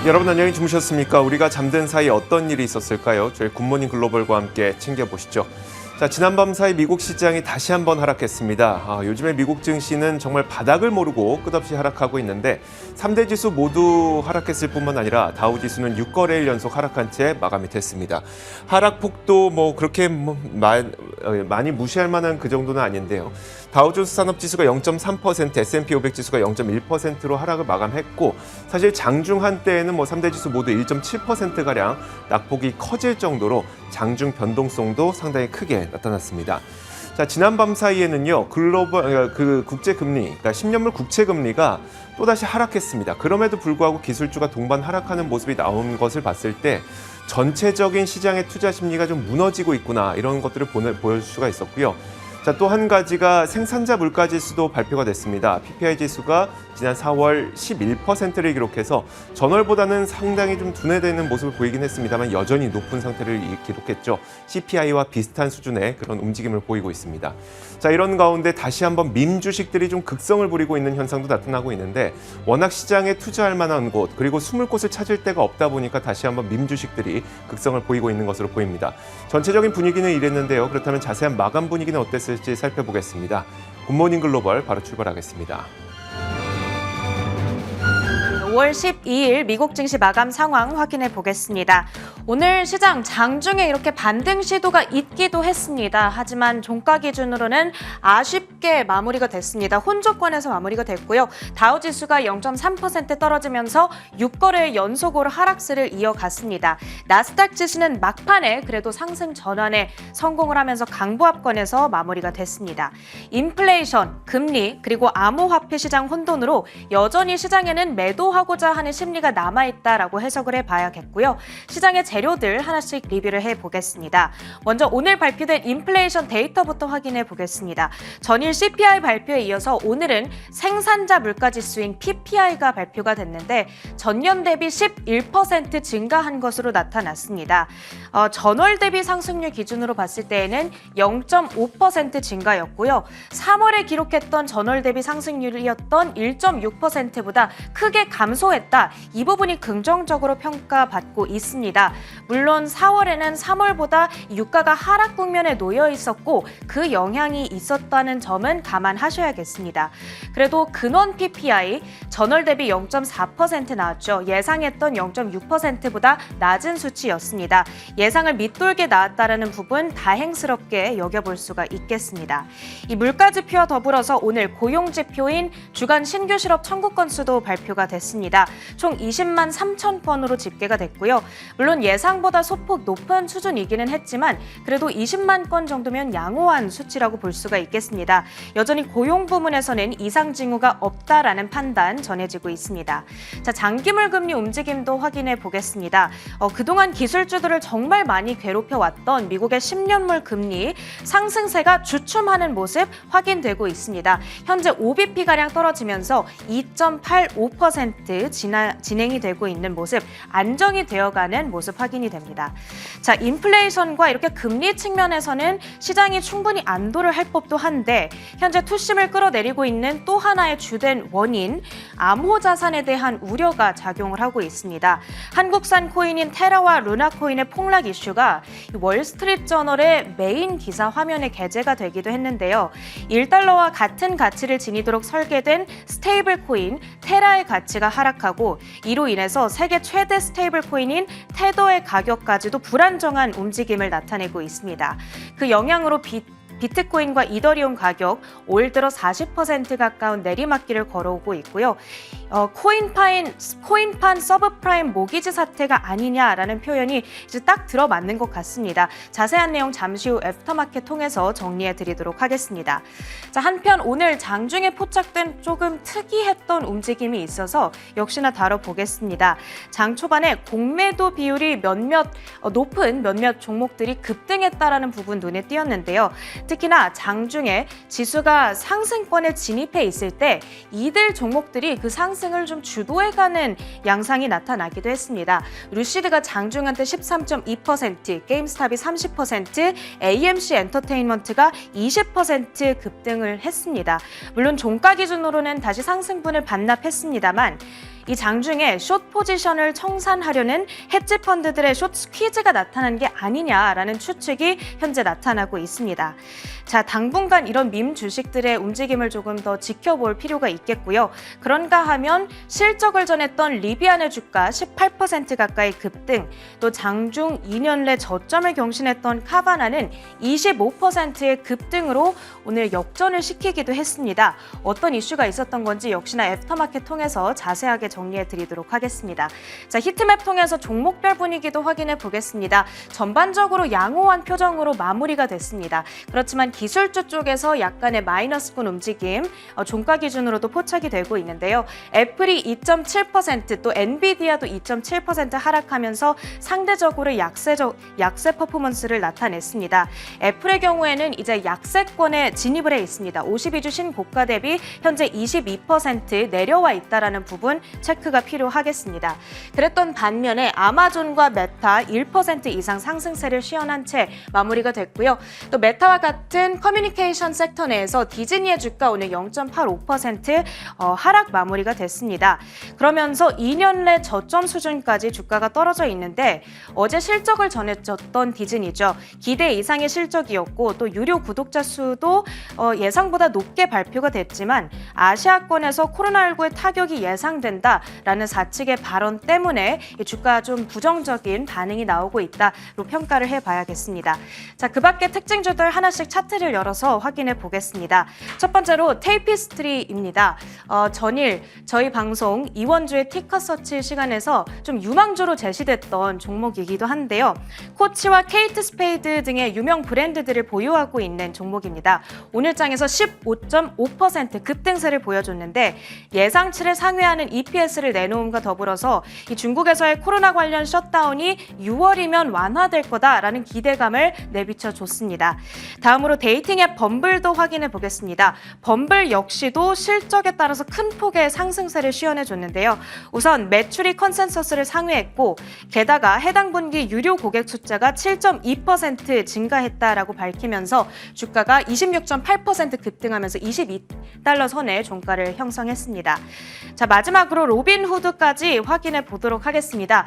여러분 안녕히 주무셨습니까? 우리가 잠든 사이 어떤 일이 있었을까요? 저희 굿모닝 글로벌과 함께 챙겨보시죠. 자, 지난밤 사이 미국 시장이 다시 한번 하락했습니다. 요즘에 미국 증시는 정말 바닥을 모르고 끝없이 하락하고 있는데 3대 지수 모두 하락했을 뿐만 아니라 다우 지수는 6거래일 연속 하락한 채 마감이 됐습니다. 하락폭도 그렇게 많이 무시할 만한 그 정도는 아닌데요. 다우존스 산업지수가 0.3%, S&P 500 지수가 0.1%로 하락을 마감했고 사실 장중 한때에는 3대 지수 모두 1.7%가량 낙폭이 커질 정도로 장중 변동성도 상당히 크게 나타났습니다. 자, 지난밤 사이에는요, 국제 금리, 그러니까 10년물 국채 금리가 또다시 하락했습니다. 그럼에도 불구하고 기술주가 동반 하락하는 모습이 나온 것을 봤을 때 전체적인 시장의 투자 심리가 좀 무너지고 있구나, 이런 것들을 보여줄 수가 있었고요. 자, 또 한 가지가 생산자 물가 지수도 발표가 됐습니다. PPI 지수가 지난 4월 11%를 기록해서 전월보다는 상당히 좀 둔해되는 모습을 보이긴 했습니다만 여전히 높은 상태를 기록했죠. CPI와 비슷한 수준의 그런 움직임을 보이고 있습니다. 자, 이런 가운데 다시 한번 민 주식들이 좀 극성을 부리고 있는 현상도 나타나고 있는데 워낙 시장에 투자할 만한 곳 그리고 숨을 곳을 찾을 데가 없다 보니까 다시 한번 민 주식들이 극성을 보이고 있는 것으로 보입니다. 전체적인 분위기는 이랬는데요. 그렇다면 자세한 마감 분위기는 어땠을지 살펴보겠습니다. 굿모닝 글로벌 바로 출발하겠습니다. 5월 12일 미국 증시 마감 상황 확인해 보겠습니다. 오늘 시장 장중에 이렇게 반등 시도가 있기도 했습니다. 하지만 종가 기준으로는 아쉽게 마무리가 됐습니다. 혼조권에서 마무리가 됐고요. 다우지수가 0.3% 떨어지면서 6거래일 연속으로 하락세를 이어갔습니다. 나스닥 지수는 막판에 그래도 상승 전환에 성공을 하면서 강보합권에서 마무리가 됐습니다. 인플레이션, 금리, 그리고 암호화폐 시장 혼돈으로 여전히 시장에는 매도하고자 하는 심리가 남아있다라고 해석을 해봐야겠고요. 시장의 재료들 하나씩 리뷰를 해보겠습니다. 먼저 오늘 발표된 인플레이션 데이터부터 확인해 보겠습니다. 전일 CPI 발표에 이어서 오늘은 생산자 물가지수인 PPI가 발표가 됐는데 전년 대비 11% 증가한 것으로 나타났습니다. 전월 대비 상승률 기준으로 봤을 때에는 0.5% 증가였고요. 3월에 기록했던 전월 대비 상승률이었던 1.6%보다 크게 감소했다. 이 부분이 긍정적으로 평가받고 있습니다. 물론 4월에는 3월보다 유가가 하락 국면에 놓여 있었고 그 영향이 있었다는 점은 감안하셔야겠습니다. 그래도 근원 PPI 전월 대비 0.4% 나왔죠. 예상했던 0.6%보다 낮은 수치였습니다. 예상을 밑돌게 나왔다는 부분 다행스럽게 여겨볼 수가 있겠습니다. 이 물가지표와 더불어서 오늘 고용지표인 주간 신규 실업 청구 건수도 발표가 됐습니다. 총 20만 3천 건으로 집계가 됐고요. 물론 예상보다 소폭 높은 수준이기는 했지만 그래도 20만 건 정도면 양호한 수치라고 볼 수가 있겠습니다. 여전히 고용 부문에서는 이상 징후가 없다라는 판단 전해지고 있습니다. 자, 장기물 금리 움직임도 확인해 보겠습니다. 그동안 기술주들을 정말 많이 괴롭혀왔던 미국의 10년물 금리 상승세가 주춤하는 모습 확인되고 있습니다. 현재 5bp가량 떨어지면서 2.85% 진행이 되고 있는 모습, 안정이 되어가는 모습 확인이 됩니다. 자, 인플레이션과 이렇게 금리 측면에서는 시장이 충분히 안도를 할 법도 한데 현재 투심을 끌어내리고 있는 또 하나의 주된 원인, 암호 자산에 대한 우려가 작용을 하고 있습니다. 한국산 코인인 테라와 루나 코인의 폭락 이슈가 월스트리트저널의 메인 기사 화면에 게재가 되기도 했는데요. 1달러와 같은 가치를 지니도록 설계된 스테이블 코인 테라의 가치가 하락하고 이로 인해서 세계 최대 스테이블 코인인 테더의 가격까지도 불안정한 움직임을 나타내고 있습니다. 그 영향으로 비트코인과 이더리움 가격 올 들어 40% 가까운 내리막길을 걸어오고 있고요. 코인판 서브프라임 모기지 사태가 아니냐라는 표현이 이제 딱 들어맞는 것 같습니다. 자세한 내용 잠시 후 애프터마켓 통해서 정리해 드리도록 하겠습니다. 자, 한편 오늘 장중에 포착된 조금 특이했던 움직임이 있어서 역시나 다뤄보겠습니다. 장 초반에 공매도 비율이 높은 몇몇 종목들이 급등했다라는 부분 눈에 띄었는데요. 특히나 장중에 지수가 상승권에 진입해 있을 때 이들 종목들이 그 상승을 좀 주도해가는 양상이 나타나기도 했습니다. 루시드가 장중한테 13.2%, 게임스탑이 30%, AMC 엔터테인먼트가 20% 급등을 했습니다. 물론 종가 기준으로는 다시 상승분을 반납했습니다만 이 장중에 숏 포지션을 청산하려는 헤지 펀드들의 숏 스퀴즈가 나타난 게 아니냐라는 추측이 현재 나타나고 있습니다. 자, 당분간 이런 밈 주식들의 움직임을 조금 더 지켜볼 필요가 있겠고요. 그런가 하면 실적을 전했던 리비안의 주가 18% 가까이 급등, 또 장중 2년 내 저점을 경신했던 카바나는 25%의 급등으로 오늘 역전을 시키기도 했습니다. 어떤 이슈가 있었던 건지 역시나 애프터마켓 통해서 자세하게 정리해 드리도록 하겠습니다. 자, 히트맵 통해서 종목별 분위기도 확인해 보겠습니다. 전반적으로 양호한 표정으로 마무리가 됐습니다. 그렇지만 기술주 쪽에서 약간의 마이너스권 움직임, 종가 기준으로도 포착이 되고 있는데요. 애플이 2.7%, 또 엔비디아도 2.7% 하락하면서 상대적으로 약세 퍼포먼스를 나타냈습니다. 애플의 경우에는 이제 약세권에 진입을 해 있습니다. 52주 신고가 대비 현재 22% 내려와 있다는 부분 체크가 필요하겠습니다. 그랬던 반면에 아마존과 메타 1% 이상 상승세를 시현한 채 마무리가 됐고요. 또 메타와 같은 커뮤니케이션 섹터 내에서 디즈니의 주가 오늘 0.85% 하락 마무리가 됐습니다. 그러면서 2년 내 저점 수준까지 주가가 떨어져 있는데 어제 실적을 전해줬던 디즈니죠. 기대 이상의 실적이었고 또 유료 구독자 수도 예상보다 높게 발표가 됐지만 아시아권에서 코로나19의 타격이 예상된다라는 사측의 발언 때문에 주가가 좀 부정적인 반응이 나오고 있다로 평가를 해봐야겠습니다. 자, 그 밖에 특징주들 하나씩 차트를 열어서 확인해 보겠습니다. 첫 번째로 테이피스트리입니다. 전일 저희 방송 이원주의 티커 서치 시간에서 좀 유망주로 제시됐던 종목이기도 한데요. 코치와 케이트 스페이드 등의 유명 브랜드들을 보유하고 있는 종목입니다. 오늘 장에서 15.5% 급등세를 보여줬는데 예상치를 상회하는 EPS를 내놓음과 더불어서 이 중국에서의 코로나 관련 셧다운이 6월이면 완화될 거다라는 기대감을 내비쳐줬습니다. 다음으로 데이팅 앱 범블도 확인해 보겠습니다. 범블 역시도 실적에 따라서 큰 폭의 상승세를 시현해줬는데요. 우선 매출이 컨센서스를 상회했고 게다가 해당 분기 유료 고객 숫자가 7.2% 증가했다라고 밝히면서 주가가 26.8% 급등하면서 22달러 선의 종가를 형성했습니다. 자, 마지막으로 로빈후드까지 확인해 보도록 하겠습니다.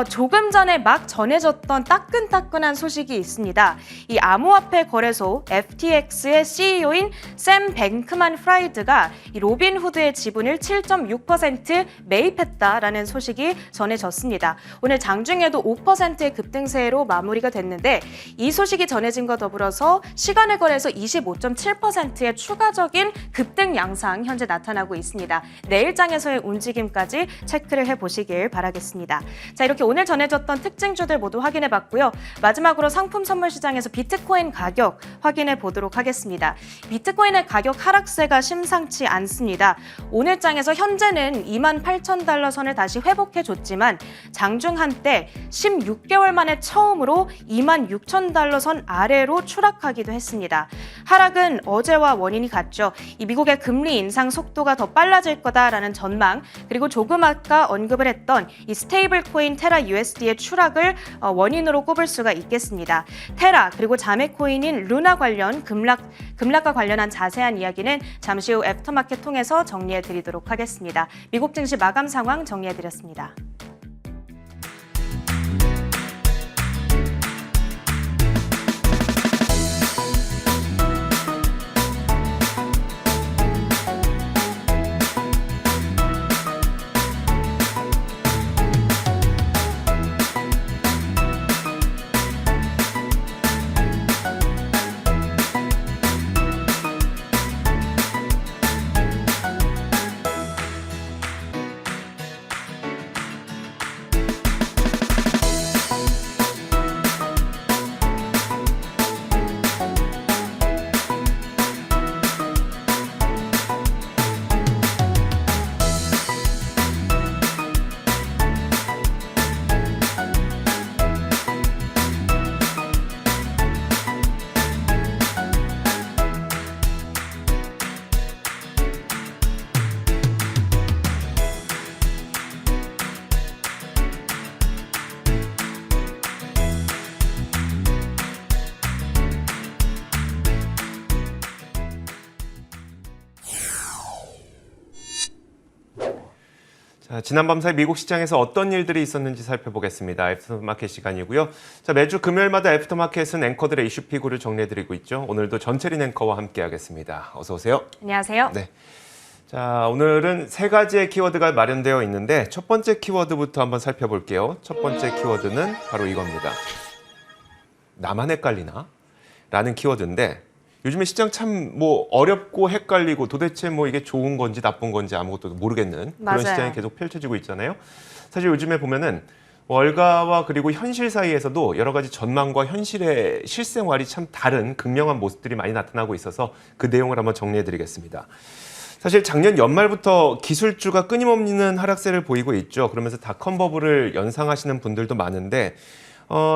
조금 전에 막 전해졌던 따끈따끈한 소식이 있습니다. 이 암호화폐 거래소 FTX의 CEO인 샘 뱅크만 프라이드가 이 로빈후드의 지분을 7.6% 매입했다라는 소식이 전해졌습니다. 오늘 장중에도 5%의 급등세로 마무리가 됐는데 이 소식이 전해진과 더불어서 시간을 거래해서 25.7%의 추가적인 급등 양상 현재 나타나고 있습니다. 내일장에서의 움직임까지 체크를 해보시길 바라겠습니다. 자, 이렇게 오늘 전해졌던 특징주들 모두 확인해봤고요. 마지막으로 상품 선물 시장에서 비트코인 가격 확인해 보도록 하겠습니다. 비트코인의 가격 하락세가 심상치 않습니다. 오늘 장에서 현재는 28,000달러 선을 다시 회복해줬지만 장중 한때 16개월 만에 처음으로 26,000달러 선 아래로 추락하기도 했습니다. 하락은 어제와 원인이 같죠. 이 미국의 금리 인상 속도가 더 빨라질 거다라는 전망, 그리고 조금 아까 언급을 했던 이 스테이블 코인 테라 USD의 추락을 원인으로 꼽을 수가 있겠습니다. 테라 그리고 자매 코인인 루나 관련 급락과 관련한 자세한 이야기는 잠시 후 애프터마켓 통해서 정리해 드리도록 하겠습니다. 미국 증시 마감 상황 정리해 드렸습니다. 자, 지난 밤 사이 미국 시장에서 어떤 일들이 있었는지 살펴보겠습니다. 애프터마켓 시간이고요. 자, 매주 금요일마다 애프터마켓은 앵커들의 이슈픽으로 정리해드리고 있죠. 오늘도 전채린 앵커와 함께하겠습니다. 어서 오세요. 안녕하세요. 네. 자, 오늘은 세 가지의 키워드가 마련되어 있는데 첫 번째 키워드부터 한번 살펴볼게요. 첫 번째 키워드는 바로 이겁니다. 나만 헷갈리나? 라는 키워드인데 요즘에 시장 참 어렵고 헷갈리고 도대체 이게 좋은 건지 나쁜 건지 아무것도 모르겠는 맞아요. 그런 시장이 계속 펼쳐지고 있잖아요. 사실 요즘에 보면은 월가와 그리고 현실 사이에서도 여러 가지 전망과 현실의 실생활이 참 다른 극명한 모습들이 많이 나타나고 있어서 그 내용을 한번 정리해드리겠습니다. 사실 작년 연말부터 기술주가 끊임없는 하락세를 보이고 있죠. 그러면서 닷컴 버블을 연상하시는 분들도 많은데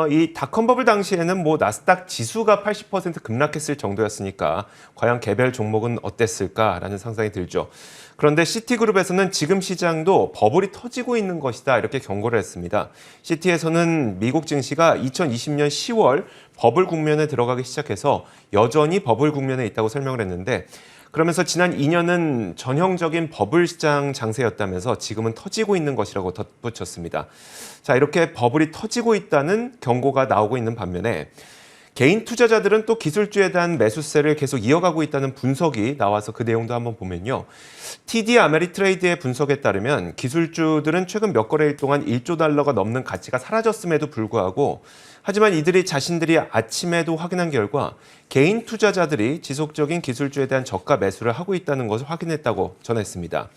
이 닷컴 버블 당시에는 나스닥 지수가 80% 급락했을 정도였으니까 과연 개별 종목은 어땠을까라는 상상이 들죠. 그런데 시티그룹에서는 지금 시장도 버블이 터지고 있는 것이다 이렇게 경고를 했습니다. 시티에서는 미국 증시가 2020년 10월 버블 국면에 들어가기 시작해서 여전히 버블 국면에 있다고 설명을 했는데 그러면서 지난 2년은 전형적인 버블 시장 장세였다면서 지금은 터지고 있는 것이라고 덧붙였습니다. 자, 이렇게 버블이 터지고 있다는 경고가 나오고 있는 반면에 개인 투자자들은 또 기술주에 대한 매수세를 계속 이어가고 있다는 분석이 나와서 그 내용도 한번 보면요. TD 아메리트레이드의 분석에 따르면 기술주들은 최근 몇 거래일 동안 1조 달러가 넘는 가치가 사라졌음에도 불구하고 하지만 이들이 자신들이 아침에도 확인한 결과 개인 투자자들이 지속적인 기술주에 대한 저가 매수를 하고 있다는 것을 확인했다고 전했습니다.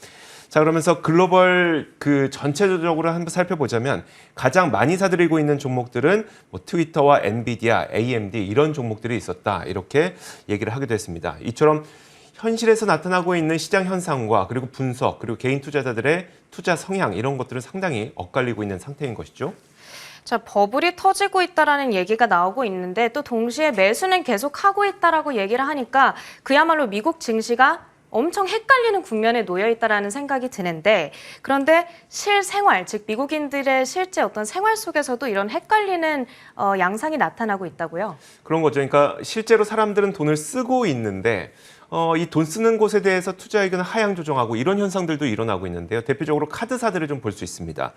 자, 그러면서 글로벌 전체적으로 한번 살펴보자면 가장 많이 사들이고 있는 종목들은 트위터와 엔비디아, AMD 이런 종목들이 있었다. 이렇게 얘기를 하기도 했습니다. 이처럼 현실에서 나타나고 있는 시장 현상과 그리고 분석, 그리고 개인 투자자들의 투자 성향 이런 것들은 상당히 엇갈리고 있는 상태인 것이죠. 자, 버블이 터지고 있다라는 얘기가 나오고 있는데 또 동시에 매수는 계속 하고 있다라고 얘기를 하니까 그야말로 미국 증시가 엄청 헷갈리는 국면에 놓여 있다라는 생각이 드는데 그런데 실생활, 즉 미국인들의 실제 어떤 생활 속에서도 이런 헷갈리는 양상이 나타나고 있다고요? 그런 거죠. 그러니까 실제로 사람들은 돈을 쓰고 있는데 이 돈 쓰는 곳에 대해서 투자 의견을 하향 조정하고 이런 현상들도 일어나고 있는데요. 대표적으로 카드사들을 좀 볼 수 있습니다.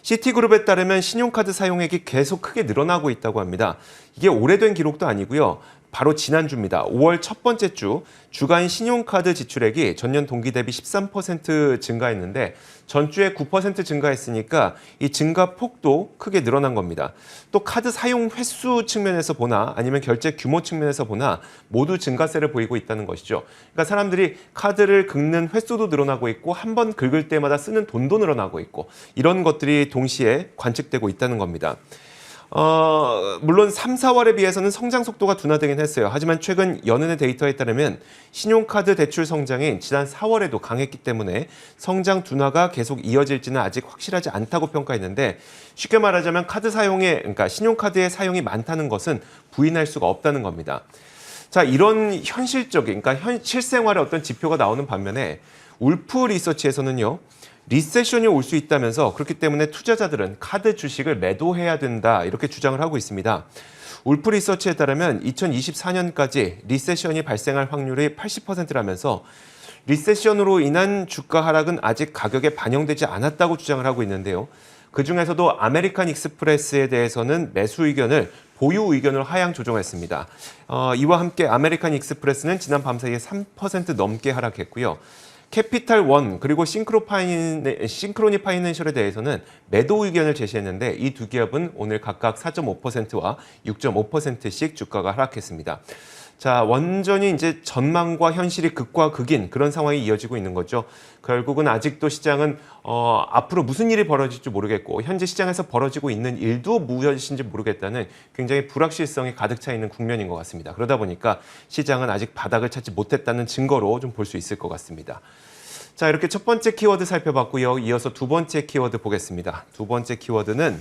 시티그룹에 따르면 신용카드 사용액이 계속 크게 늘어나고 있다고 합니다. 이게 오래된 기록도 아니고요. 바로 지난주입니다. 5월 첫 번째 주 주간 신용카드 지출액이 전년 동기 대비 13% 증가했는데 전주에 9% 증가했으니까 이 증가 폭도 크게 늘어난 겁니다. 또 카드 사용 횟수 측면에서 보나 아니면 결제 규모 측면에서 보나 모두 증가세를 보이고 있다는 것이죠. 그러니까 사람들이 카드를 긁는 횟수도 늘어나고 있고 한 번 긁을 때마다 쓰는 돈도 늘어나고 있고 이런 것들이 동시에 관측되고 있다는 겁니다. 물론 3, 4월에 비해서는 성장 속도가 둔화되긴 했어요. 하지만 최근 연은의 데이터에 따르면 신용카드 대출 성장이 지난 4월에도 강했기 때문에 성장 둔화가 계속 이어질지는 아직 확실하지 않다고 평가했는데 쉽게 말하자면 그러니까 신용카드의 사용이 많다는 것은 부인할 수가 없다는 겁니다. 자, 이런 현실적인, 그러니까 실생활의 어떤 지표가 나오는 반면에 울프 리서치에서는요. 리세션이 올 수 있다면서 그렇기 때문에 투자자들은 카드 주식을 매도해야 된다 이렇게 주장을 하고 있습니다. 울프 리서치에 따르면 2024년까지 리세션이 발생할 확률이 80%라면서 리세션으로 인한 주가 하락은 아직 가격에 반영되지 않았다고 주장을 하고 있는데요. 그중에서도 아메리칸 익스프레스에 대해서는 매수 의견을 보유 의견으로 하향 조정했습니다. 이와 함께 아메리칸 익스프레스는 지난 밤사이에 3% 넘게 하락했고요. 캐피탈 원 그리고 싱크로니 파이낸셜에 대해서는 매도 의견을 제시했는데 이 두 기업은 오늘 각각 4.5%와 6.5%씩 주가가 하락했습니다. 자, 완전히 이제 전망과 현실이 극과 극인 그런 상황이 이어지고 있는 거죠. 결국은 아직도 시장은 앞으로 무슨 일이 벌어질지 모르겠고 현재 시장에서 벌어지고 있는 일도 무엇인지 모르겠다는 굉장히 불확실성이 가득 차 있는 국면인 것 같습니다. 그러다 보니까 시장은 아직 바닥을 찾지 못했다는 증거로 좀 볼 수 있을 것 같습니다. 자, 이렇게 첫 번째 키워드 살펴봤고요. 이어서 두 번째 키워드 보겠습니다. 두 번째 키워드는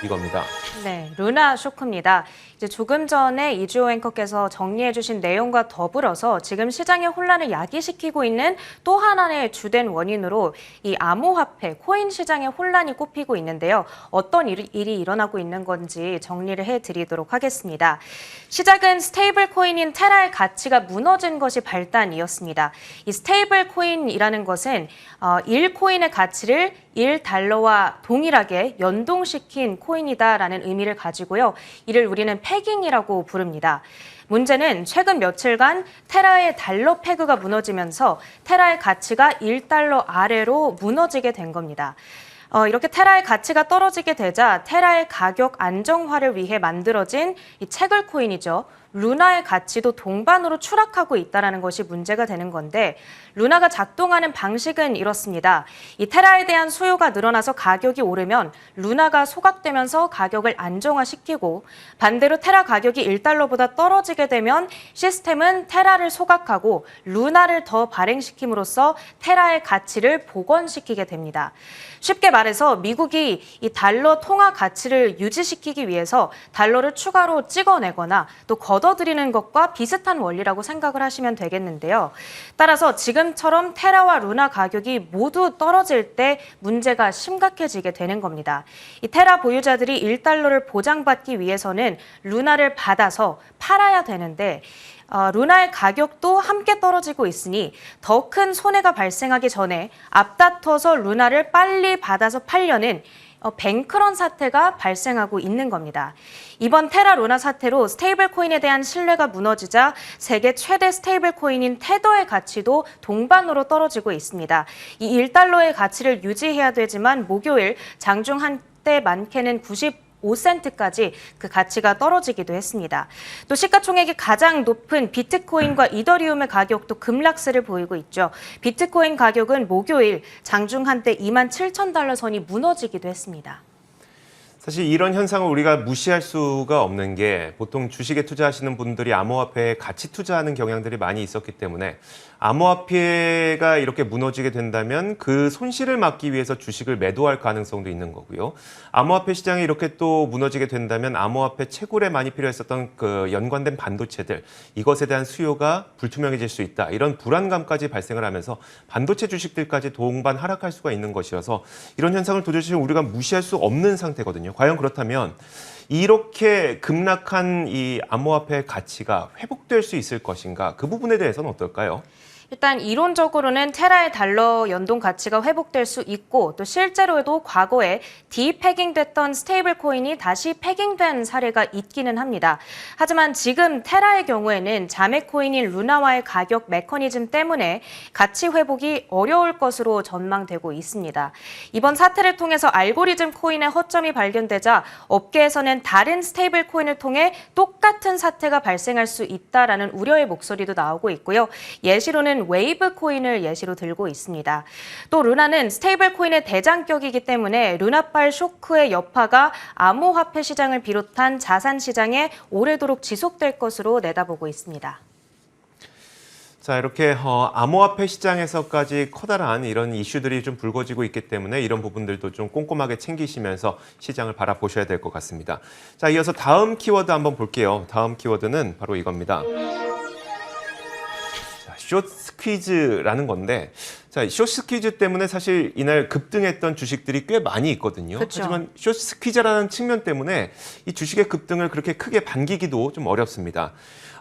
이겁니다. 네, 루나 쇼크입니다. 이제 조금 전에 이주호 앵커께서 정리해주신 내용과 더불어서 지금 시장의 혼란을 야기시키고 있는 또 하나의 주된 원인으로 이 암호화폐, 코인 시장의 혼란이 꼽히고 있는데요. 어떤 일이 일어나고 있는 건지 정리를 해드리도록 하겠습니다. 시작은 스테이블 코인인 테라의 가치가 무너진 것이 발단이었습니다. 이 스테이블 코인이라는 것은 1코인의 가치를 1달러와 동일하게 연동시킨 코인이다라는 의미를 가지고요. 이를 우리는 패깅이라고 부릅니다. 문제는 최근 며칠간 테라의 달러 페그가 무너지면서 테라의 가치가 1달러 아래로 무너지게 된 겁니다. 이렇게 테라의 가치가 떨어지게 되자 테라의 가격 안정화를 위해 만들어진 이 채굴 코인이죠. 루나의 가치도 동반으로 추락하고 있다는 것이 문제가 되는 건데 루나가 작동하는 방식은 이렇습니다. 이 테라에 대한 수요가 늘어나서 가격이 오르면 루나가 소각되면서 가격을 안정화시키고 반대로 테라 가격이 1달러보다 떨어지게 되면 시스템은 테라를 소각하고 루나를 더 발행시킴으로써 테라의 가치를 복원시키게 됩니다. 쉽게 말해서 미국이 이 달러 통화 가치를 유지시키기 위해서 달러를 추가로 찍어내거나 또 걷어들이는 것과 비슷한 원리라고 생각을 하시면 되겠는데요. 따라서 지금처럼 테라와 루나 가격이 모두 떨어질 때 문제가 심각해지게 되는 겁니다. 이 테라 보유자들이 1달러를 보장받기 위해서는 루나를 받아서 팔아야 되는데 루나의 가격도 함께 떨어지고 있으니 더 큰 손해가 발생하기 전에 앞다퉈서 루나를 빨리 받아서 팔려는 뱅크런 사태가 발생하고 있는 겁니다. 이번 테라 루나 사태로 스테이블 코인에 대한 신뢰가 무너지자 세계 최대 스테이블 코인인 테더의 가치도 동반으로 떨어지고 있습니다. 이 1달러의 가치를 유지해야 되지만 목요일 장중 한때 많게는 5센트까지 그 가치가 떨어지기도 했습니다. 또 시가총액이 가장 높은 비트코인과 이더리움의 가격도 급락세를 보이고 있죠. 비트코인 가격은 목요일 장중 한때 27,000달러 선이 무너지기도 했습니다. 사실 이런 현상을 우리가 무시할 수가 없는 게 보통 주식에 투자하시는 분들이 암호화폐에 같이 투자하는 경향들이 많이 있었기 때문에 암호화폐가 이렇게 무너지게 된다면 그 손실을 막기 위해서 주식을 매도할 가능성도 있는 거고요. 암호화폐 시장이 이렇게 또 무너지게 된다면 암호화폐 채굴에 많이 필요했었던 그 연관된 반도체들 이것에 대한 수요가 불투명해질 수 있다. 이런 불안감까지 발생을 하면서 반도체 주식들까지 동반 하락할 수가 있는 것이어서 이런 현상을 도대체 우리가 무시할 수 없는 상태거든요. 과연 그렇다면 이렇게 급락한 이 암호화폐의 가치가 회복될 수 있을 것인가? 그 부분에 대해서는 어떨까요? 일단 이론적으로는 테라의 달러 연동 가치가 회복될 수 있고 또 실제로도 과거에 디패깅됐던 스테이블 코인이 다시 패깅된 사례가 있기는 합니다. 하지만 지금 테라의 경우에는 자매 코인인 루나와의 가격 메커니즘 때문에 가치 회복이 어려울 것으로 전망되고 있습니다. 이번 사태를 통해서 알고리즘 코인의 허점이 발견되자 업계에서는 다른 스테이블 코인을 통해 똑같은 사태가 발생할 수 있다라는 우려의 목소리도 나오고 있고요. 예시로는 웨이브 코인을 예시로 들고 있습니다. 또 루나는 스테이블 코인의 대장격이기 때문에 루나발 쇼크의 여파가 암호화폐 시장을 비롯한 자산 시장에 오래도록 지속될 것으로 내다보고 있습니다. 자, 이렇게 암호화폐 시장에서까지 커다란 이런 이슈들이 좀 불거지고 있기 때문에 이런 부분들도 좀 꼼꼼하게 챙기시면서 시장을 바라보셔야 될 것 같습니다. 자, 이어서 다음 키워드 한번 볼게요. 다음 키워드는 바로 이겁니다. 숏 스퀴즈라는 건데, 자, 숏 스퀴즈 때문에 사실 이날 급등했던 주식들이 꽤 많이 있거든요. 그쵸. 하지만 숏 스퀴즈라는 측면 때문에 이 주식의 급등을 그렇게 크게 반기기도 좀 어렵습니다.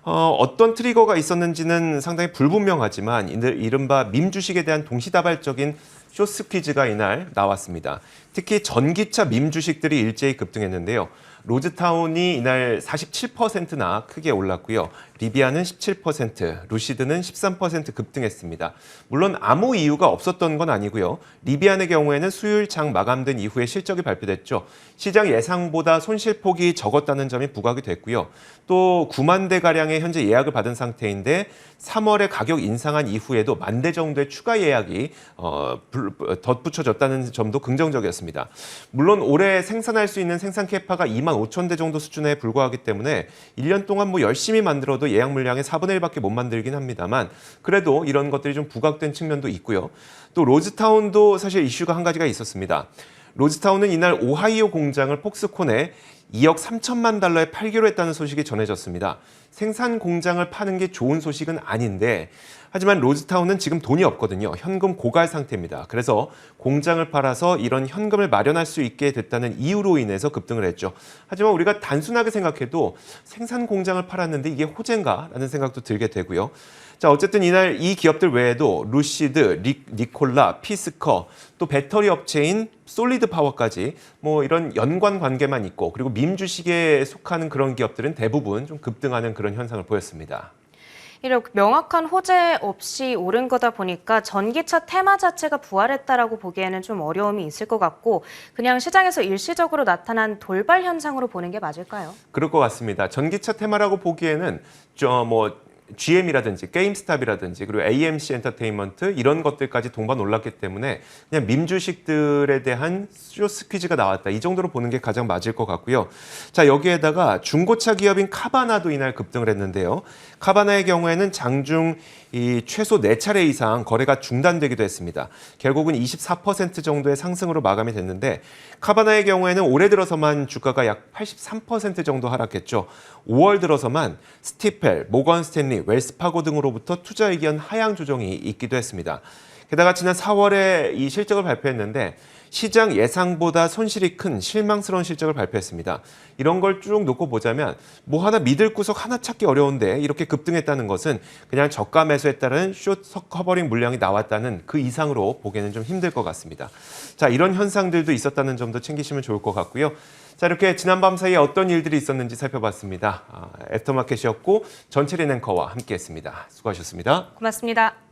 어떤 트리거가 있었는지는 상당히 불분명하지만 이른바 밈 주식에 대한 동시다발적인 숏 스퀴즈가 이날 나왔습니다. 특히 전기차 밈 주식들이 일제히 급등했는데요. 로즈타운이 이날 47%나 크게 올랐고요. 리비아는 17%, 루시드는 13% 급등했습니다. 물론 아무 이유가 없었던 건 아니고요. 리비안의 경우에는 수요일 장 마감된 이후에 실적이 발표됐죠. 시장 예상보다 손실폭이 적었다는 점이 부각이 됐고요. 또 9만 대가량의 현재 예약을 받은 상태인데 3월에 가격 인상한 이후에도 10,000대 정도의 추가 예약이 덧붙여졌다는 점도 긍정적이었습니다. 물론 올해 생산할 수 있는 생산 캐파가 25,000대 정도 수준에 불과하기 때문에 1년 동안 뭐 열심히 만들어도 예약 물량의 4분의 1밖에 못 만들긴 합니다만 그래도 이런 것들이 좀 부각된 측면도 있고요. 또 로즈타운도 사실 이슈가 한 가지가 있었습니다. 로즈타운은 이날 오하이오 공장을 폭스콘에 2억 3천만 달러에 팔기로 했다는 소식이 전해졌습니다. 생산 공장을 파는 게 좋은 소식은 아닌데 하지만 로즈타운은 지금 돈이 없거든요. 현금 고갈 상태입니다. 그래서 공장을 팔아서 이런 현금을 마련할 수 있게 됐다는 이유로 인해서 급등을 했죠. 하지만 우리가 단순하게 생각해도 생산 공장을 팔았는데 이게 호재인가라는 생각도 들게 되고요. 자, 어쨌든 이날 이 기업들 외에도 루시드, 니콜라, 피스커, 또 배터리 업체인 솔리드 파워까지 뭐 이런 연관 관계만 있고 그리고 밈 주식에 속하는 그런 기업들은 대부분 좀 급등하는 그런 현상을 보였습니다. 이렇게 명확한 호재 없이 오른 거다 보니까 전기차 테마 자체가 부활했다라고 보기에는 좀 어려움이 있을 것 같고 그냥 시장에서 일시적으로 나타난 돌발 현상으로 보는 게 맞을까요? 그럴 것 같습니다. 전기차 테마라고 보기에는 GM이라든지 게임스탑이라든지 그리고 AMC 엔터테인먼트 이런 것들까지 동반 올랐기 때문에 그냥 밈 주식들에 대한 쇼스 퀴즈가 나왔다. 이 정도로 보는 게 가장 맞을 것 같고요. 자, 여기에다가 중고차 기업인 카바나도 이날 급등을 했는데요. 카바나의 경우에는 장중 최소 4차례 이상 거래가 중단되기도 했습니다. 결국은 24% 정도의 상승으로 마감이 됐는데 카바나의 경우에는 올해 들어서만 주가가 약 83% 정도 하락했죠. 5월 들어서만 스티펠, 모건 스탠리, 웰스파고 등으로부터 투자 의견 하향 조정이 있기도 했습니다. 게다가 지난 4월에 이 실적을 발표했는데 시장 예상보다 손실이 큰 실망스러운 실적을 발표했습니다. 이런 걸 쭉 놓고 보자면 뭐 하나 믿을 구석 하나 찾기 어려운데 이렇게 급등했다는 것은 그냥 저가 매수에 따른 숏 커버링 물량이 나왔다는 그 이상으로 보기에는 좀 힘들 것 같습니다. 자, 이런 현상들도 있었다는 점도 챙기시면 좋을 것 같고요. 자, 이렇게 지난밤 사이에 어떤 일들이 있었는지 살펴봤습니다. 애프터마켓이었고 전체린 앵커와 함께했습니다. 수고하셨습니다. 고맙습니다.